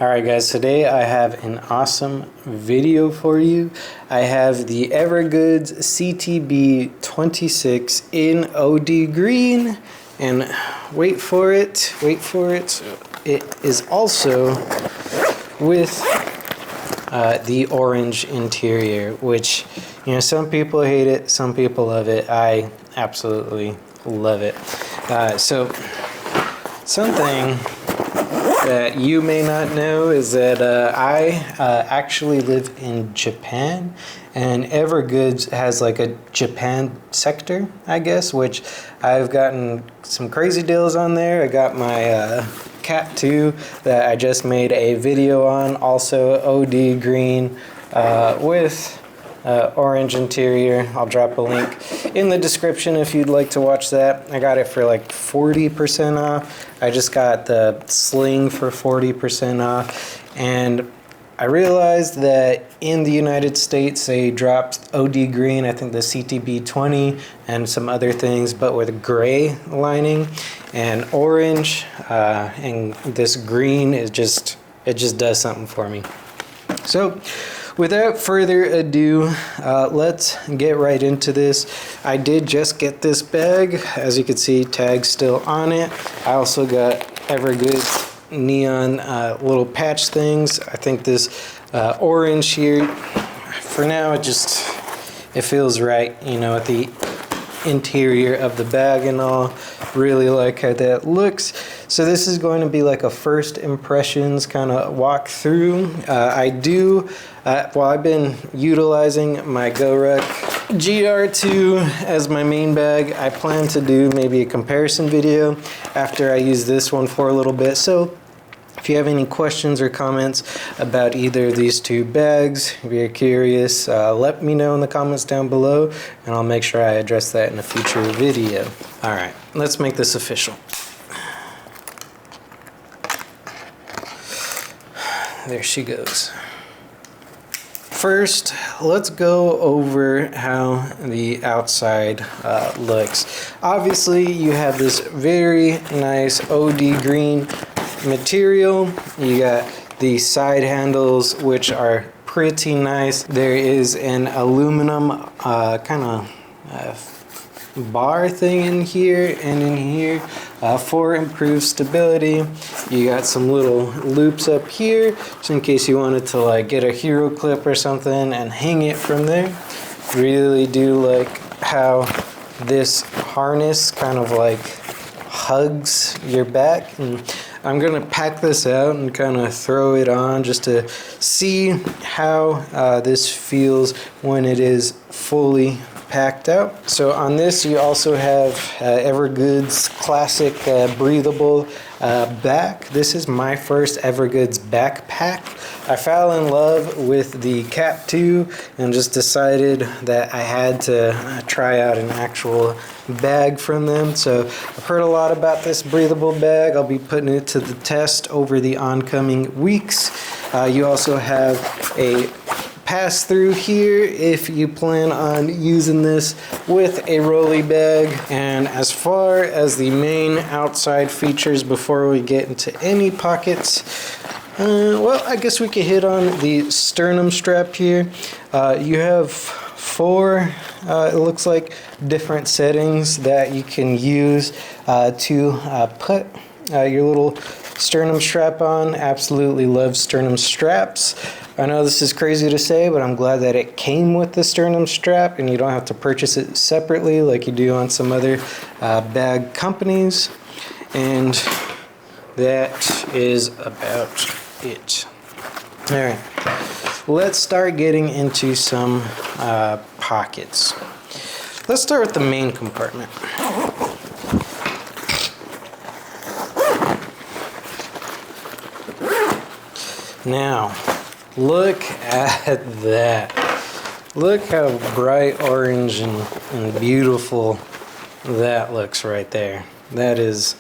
Alright guys, today I have an awesome video for you. I have the EVERGOODS CTB 26 in OD green, and wait for it, it is also with the orange interior, which, you know, some people hate it, some people love it. I absolutely love it. So something that you may not know is that I actually live in Japan, and EVERGOODS has like a Japan sector, I guess, which I've gotten some crazy deals on there. I got my Cat 2 that I just made a video on, also OD green with orange interior. I'll drop a link in the description if you'd like to watch that. I got it for like 40% off. I just got the sling for 40% off, and I realized that in the United States they dropped OD green, I think the CTB 20 and some other things, but with a gray lining and orange, and this green is just, it just does something for me. So without further ado, let's get right into this. I did just get this bag. As you can see, tag's still on it. I also got EVERGOODS neon little patch things. I think this orange here, for now, it feels right, you know, with the interior of the bag and all. Really like how that looks. So this is going to be like a first impressions kind of walk through. I've been utilizing my GoRuck GR2 as my main bag. I plan to do maybe a comparison video after I use this one for a little bit. So if you have any questions or comments about either of these two bags, if you're curious, let me know in the comments down below, and I'll make sure I address that in a future video. Alright, let's make this official. There she goes. First, let's go over how the outside looks. Obviously, you have this very nice OD green material. You got the side handles, which are pretty nice. There is an aluminum kind of bar thing in here and in here for improved stability. You got some little loops up here, just in case you wanted to like get a hero clip or something and hang it from there. Really do like how this harness kind of like hugs your back. And I'm gonna pack this out and kind of throw it on just to see how this feels when it is fully packed out. So on this you also have EVERGOODS classic breathable back. This is my first EVERGOODS backpack. I fell in love with the Cat 2 and just decided that I had to try out an actual bag from them. So I've heard a lot about this breathable bag. I'll be putting it to the test over the oncoming weeks. You also have a pass through here if you plan on using this with a rolly bag. And as far as the main outside features before we get into any pockets, well, I guess we could hit on the sternum strap here. You have four, it looks like, different settings that you can use to put your little sternum strap on. Absolutely love sternum straps. I know this is crazy to say, but I'm glad that it came with the sternum strap and you don't have to purchase it separately like you do on some other bag companies. And that is about it. Alright, let's start getting into some pockets. Let's start with the main compartment. Now, look at that. Look how bright orange and beautiful that looks right there. That's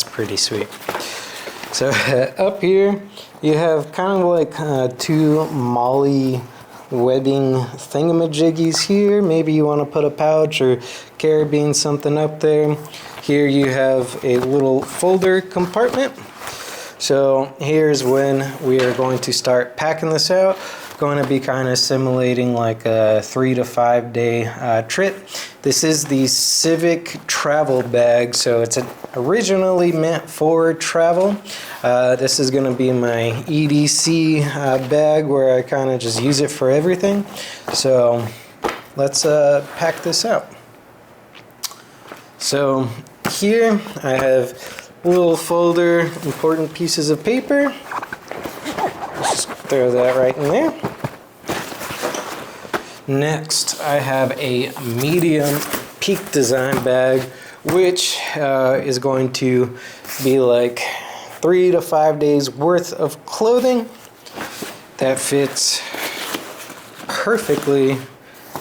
pretty sweet. So up here, you have kind of like two molly webbing thingamajiggies here. Maybe you want to put a pouch or carabine something up there. Here you have a little folder compartment. So here's when we are going to start packing this out. Going to be kind of simulating like a 3 to 5 day trip. This is the Civic travel bag, so it's originally meant for travel. This is going to be my EDC bag where I kind of just use it for everything. So let's pack this out. So here I have a little folder, important pieces of paper. Just throw that right in there. Next, I have a medium peak design bag, which is going to be like 3 to 5 days worth of clothing. That fits perfectly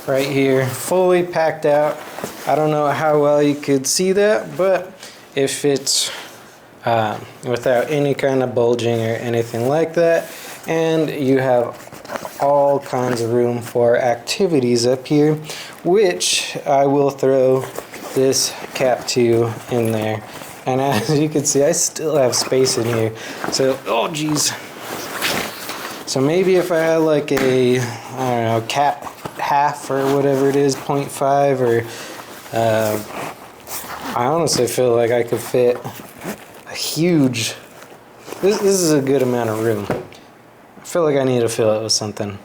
right here, fully packed out. I don't know how well you could see that, but it fits without any kind of bulging or anything like that. And you have all kinds of room for activities up here, which I will throw this cap to in there. And as you can see, I still have space in here. So, oh geez. So maybe if I had like a, I don't know, cap half or whatever it is, 0.5 or, I honestly feel like I could fit a huge, this is a good amount of room. I feel like I need to fill it with something.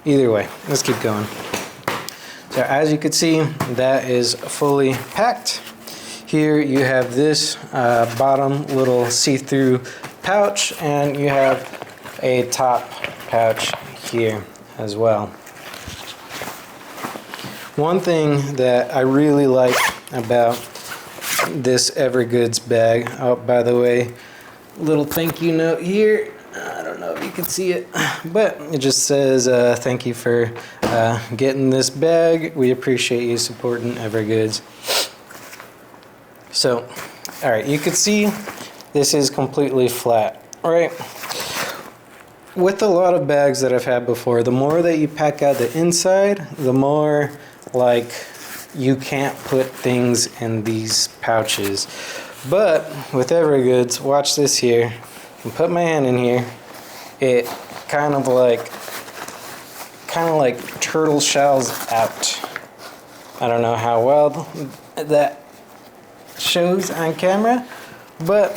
Either way, let's keep going. So as you can see, that is fully packed. Here you have this bottom little see-through pouch, and you have a top pouch here as well. One thing that I really like about this EVERGOODS bag, oh by the way, little thank you note here. I don't know if you can see it, but it just says thank you for getting this bag. We appreciate you supporting EVERGOODS. So, alright, you can see this is completely flat, right? With a lot of bags that I've had before, the more that you pack out the inside, the more like you can't put things in these pouches. But with EVERGOODS, watch this here. I put my hand in here. It kind of like turtle shells out. I don't know how well that shows on camera, but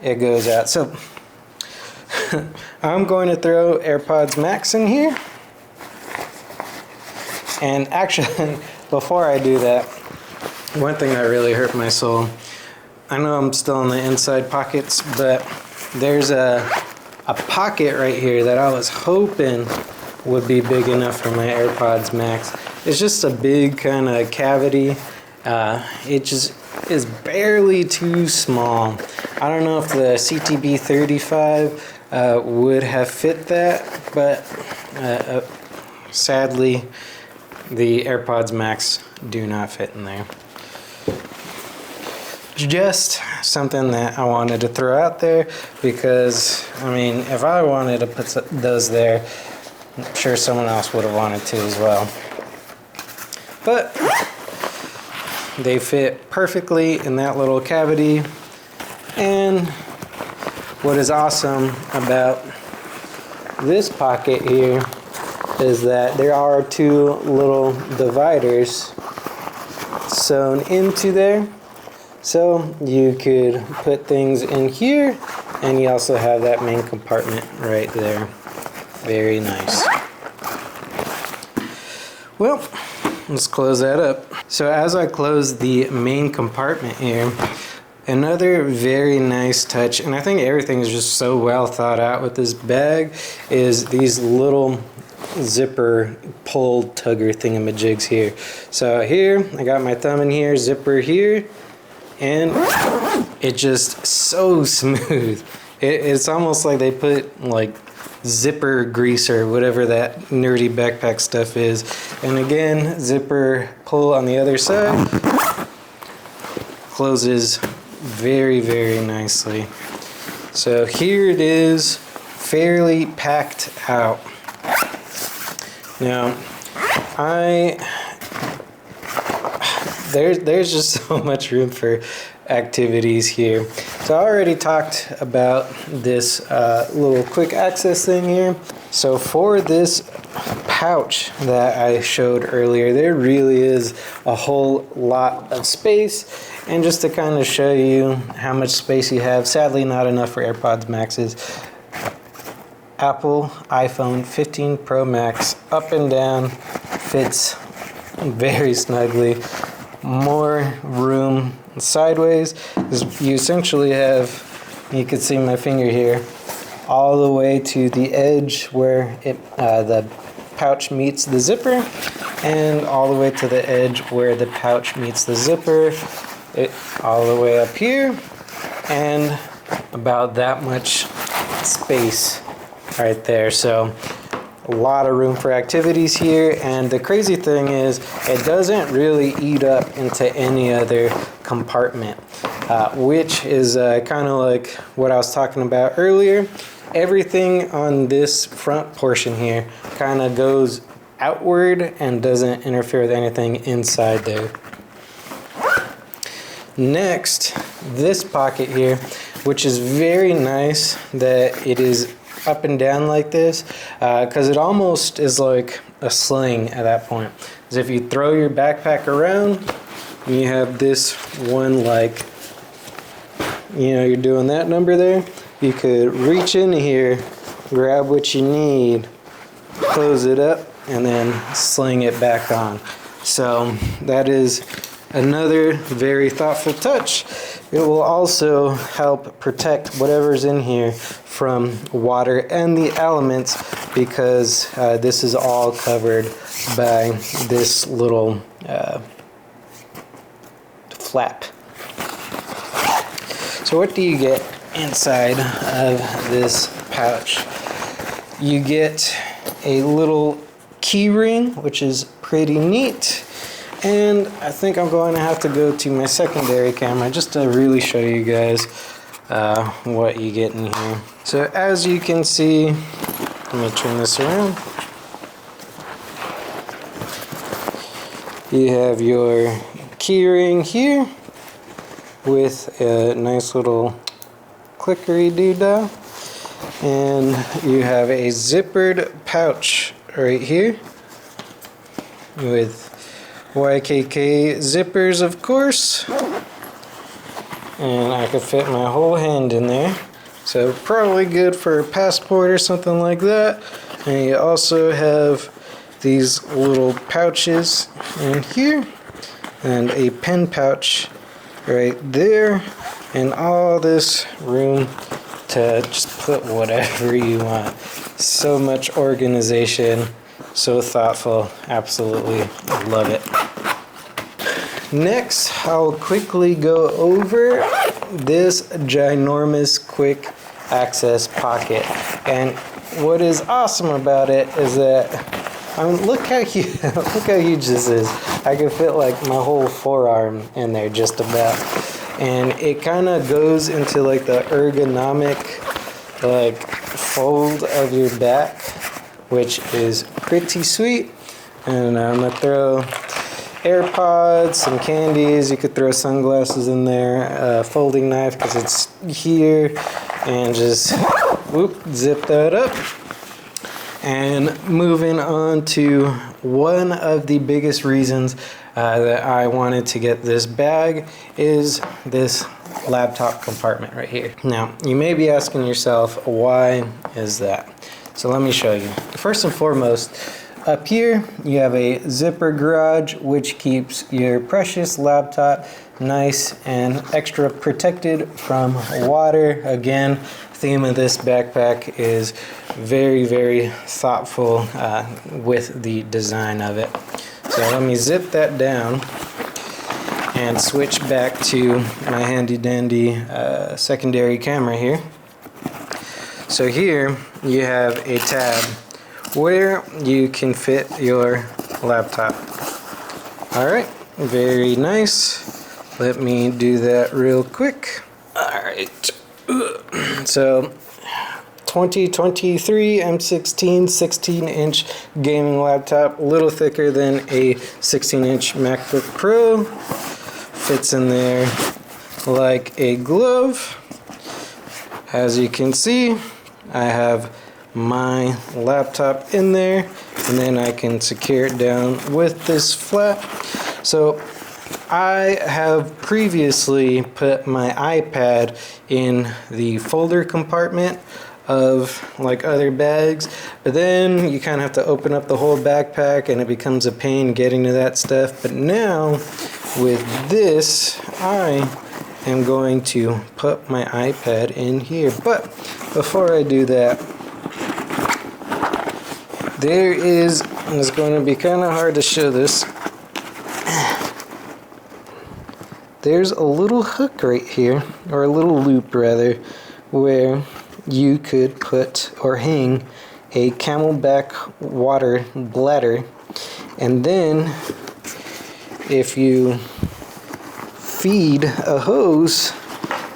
it goes out. So I'm going to throw AirPods Max in here. And actually, before I do that, one thing that really hurt my soul, I know I'm still in the inside pockets, but there's a pocket right here that I was hoping would be big enough for my AirPods Max. It's just a big kind of cavity. It just is barely too small. I don't know if the CTB 35 would have fit that, but sadly the AirPods Max do not fit in there. Just something that I wanted to throw out there because, I mean, if I wanted to put those there, I'm sure someone else would have wanted to as well. But they fit perfectly in that little cavity. And what is awesome about this pocket here is that there are two little dividers sewn into there. So you could put things in here, and you also have that main compartment right there. Very nice. Well, let's close that up. So as I close the main compartment here, another very nice touch, and I think everything is just so well thought out with this bag, is these little zipper pull tugger thingamajigs here. So here, I got my thumb in here, zipper here, and it's just so smooth. It's almost like they put like zipper grease or whatever that nerdy backpack stuff is. And again, zipper pull on the other side, closes very, very nicely. So here it is, fairly packed out. Now, there's just so much room for activities here. So I already talked about this little quick access thing here. So for this pouch that I showed earlier, there really is a whole lot of space. And just to kind of show you how much space you have, sadly not enough for AirPods Maxes. Apple iPhone 15 Pro Max up and down fits very snugly. More room sideways. You essentially have, you can see my finger here, all the way to the edge where the pouch meets the zipper, and all the way to the edge where the pouch meets the zipper, all the way up here, and about that much space right there. So a lot of room for activities here, and the crazy thing is it doesn't really eat up into any other compartment, which is kind of like what I was talking about earlier. Everything on this front portion here kind of goes outward and doesn't interfere with anything inside there. Next, this pocket here, which is very nice that it is up and down like this, because it almost is like a sling at that point. Because if you throw your backpack around, you have this one, like, you know, you're doing that number there, you could reach in here, grab what you need, close it up, and then sling it back on. So that is another very thoughtful touch. It will also help protect whatever's in here from water and the elements, because this is all covered by this little flap. So what do you get inside of this pouch? You get a little key ring, which is pretty neat. And I think I'm going to have to go to my secondary camera just to really show you guys what you get in here. So as you can see, let me turn this around. You have your key ring here with a nice little clickery doodah, and you have a zippered pouch right here with YKK zippers, of course, and I could fit my whole hand in there, so probably good for a passport or something like that. And you also have these little pouches in here and a pen pouch right there, and all this room to just put whatever you want. So much organization, so thoughtful, absolutely love it. Next, I'll quickly go over this ginormous quick access pocket. And what is awesome about it is that, I mean, look how huge, look how huge this is. I can fit like my whole forearm in there just about. And it kind of goes into like the ergonomic like fold of your back, which is pretty sweet. And I'm gonna throw AirPods, some candies, you could throw sunglasses in there, a folding knife because it's here, and just whoop, zip that up. And moving on to one of the biggest reasons that I wanted to get this bag is this laptop compartment right here. Now, you may be asking yourself, why is that? So let me show you. First and foremost, up here, you have a zipper garage, which keeps your precious laptop nice and extra protected from water. Again, theme of this backpack is very, very thoughtful with the design of it. So let me zip that down and switch back to my handy dandy secondary camera here. So here you have a tab where you can fit your laptop. Alright, very nice. Let me do that real quick. Alright, so 2023 M16 16-inch gaming laptop, a little thicker than a 16-inch MacBook Pro. Fits in there like a glove. As you can see, I have my laptop in there, and then I can secure it down with this flap. So I have previously put my iPad in the folder compartment of like other bags, but then you kind of have to open up the whole backpack and it becomes a pain getting to that stuff. But now with this, I am going to put my iPad in here. But before I do that, there is, and it's going to be kind of hard to show this, there's a little hook right here, or a little loop rather, where you could put or hang a Camelback water bladder, and then if you feed a hose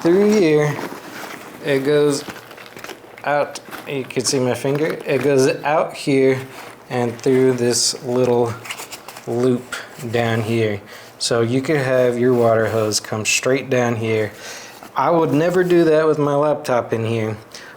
through here, it goes out. You can see my finger. It goes out here and through this little loop down here. So you could have your water hose come straight down here. I would never do that with my laptop in here,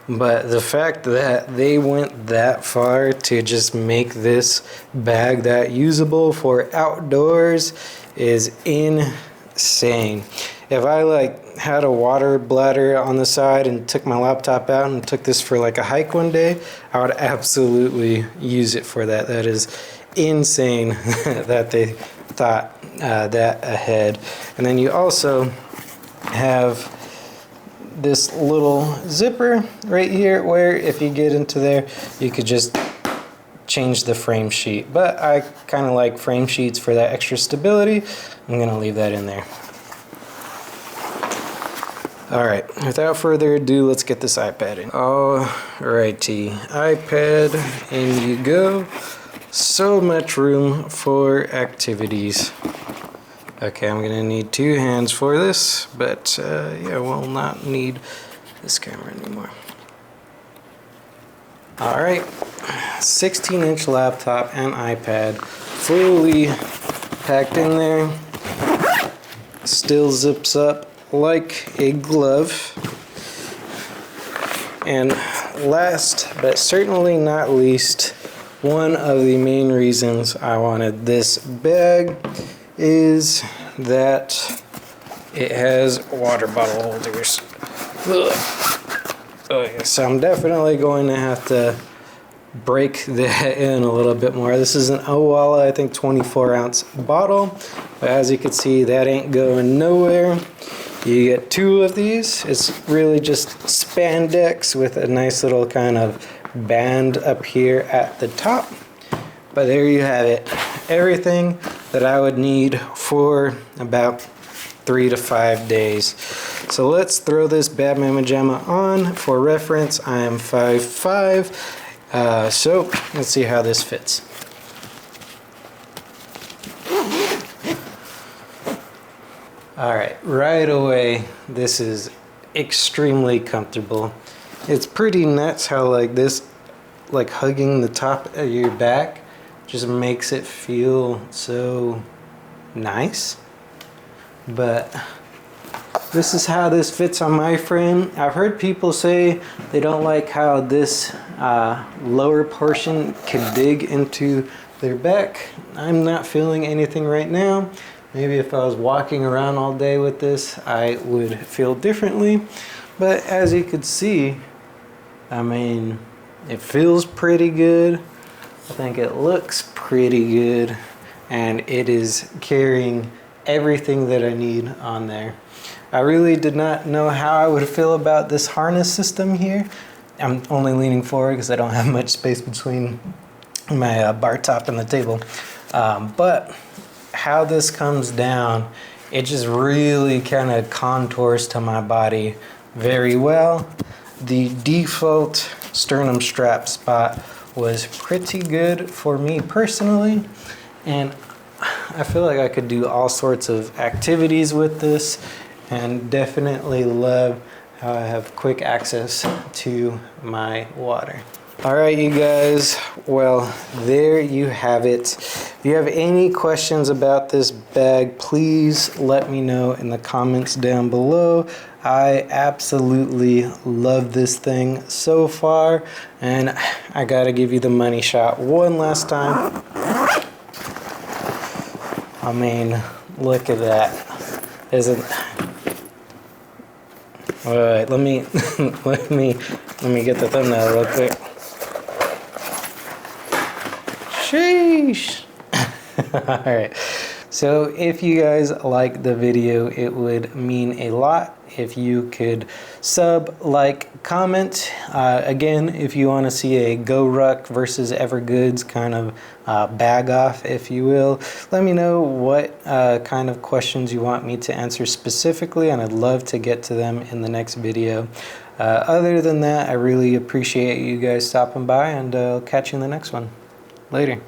but the fact that they went that far to just make this bag that usable for outdoors is insane. If I like had a water bladder on the side and took my laptop out and took this for like a hike one day, I would absolutely use it for that. That is insane that they thought that ahead. And then you also have this little zipper right here where if you get into there, you could just change the frame sheet. But I kind of like frame sheets for that extra stability. I'm gonna leave that in there. Alright, without further ado, let's get this iPad in. Alrighty, iPad, in you go. So much room for activities. Okay, I'm gonna need two hands for this, but yeah, we'll not need this camera anymore. Alright, 16-inch laptop and iPad, fully packed in there. Still zips up like a glove. And last but certainly not least, one of the main reasons I wanted this bag is that it has water bottle holders. Okay, so I'm definitely going to have to break that in a little bit more. This is an Owala, I think 24-ounce bottle, but as you can see, that ain't going nowhere. You get two of these. It's really just spandex with a nice little kind of band up here at the top. But there you have it. Everything that I would need for about 3 to 5 days. So let's throw this bad mama jamma on. For reference, I am 5'5". So let's see how this fits. Alright, right away, this is extremely comfortable. It's pretty nuts how like this, like hugging the top of your back just makes it feel so nice. But this is how this fits on my frame. I've heard people say they don't like how this lower portion can dig into their back. I'm not feeling anything right now. Maybe if I was walking around all day with this, I would feel differently. But as you could see, I mean, it feels pretty good. I think it looks pretty good. And it is carrying everything that I need on there. I really did not know how I would feel about this harness system here. I'm only leaning forward because I don't have much space between my bar top and the table. But how this comes down, it just really kind of contours to my body very well. The default sternum strap spot was pretty good for me personally, and I feel like I could do all sorts of activities with this, and definitely love how I have quick access to my water. All right, you guys. Well, there you have it. If you have any questions about this bag, please let me know in the comments down below. I absolutely love this thing so far, and I gotta give you the money shot one last time. I mean, look at that. Isn't... All right, let me let me get the thumbnail real quick. Sheesh. All right. So if you guys liked the video, it would mean a lot if you could sub, like, comment. Again, if you want to see a Go Ruck versus EverGoods kind of bag off, if you will, let me know what kind of questions you want me to answer specifically, and I'd love to get to them in the next video. Other than that, I really appreciate you guys stopping by, and I'll catch you in the next one. Later.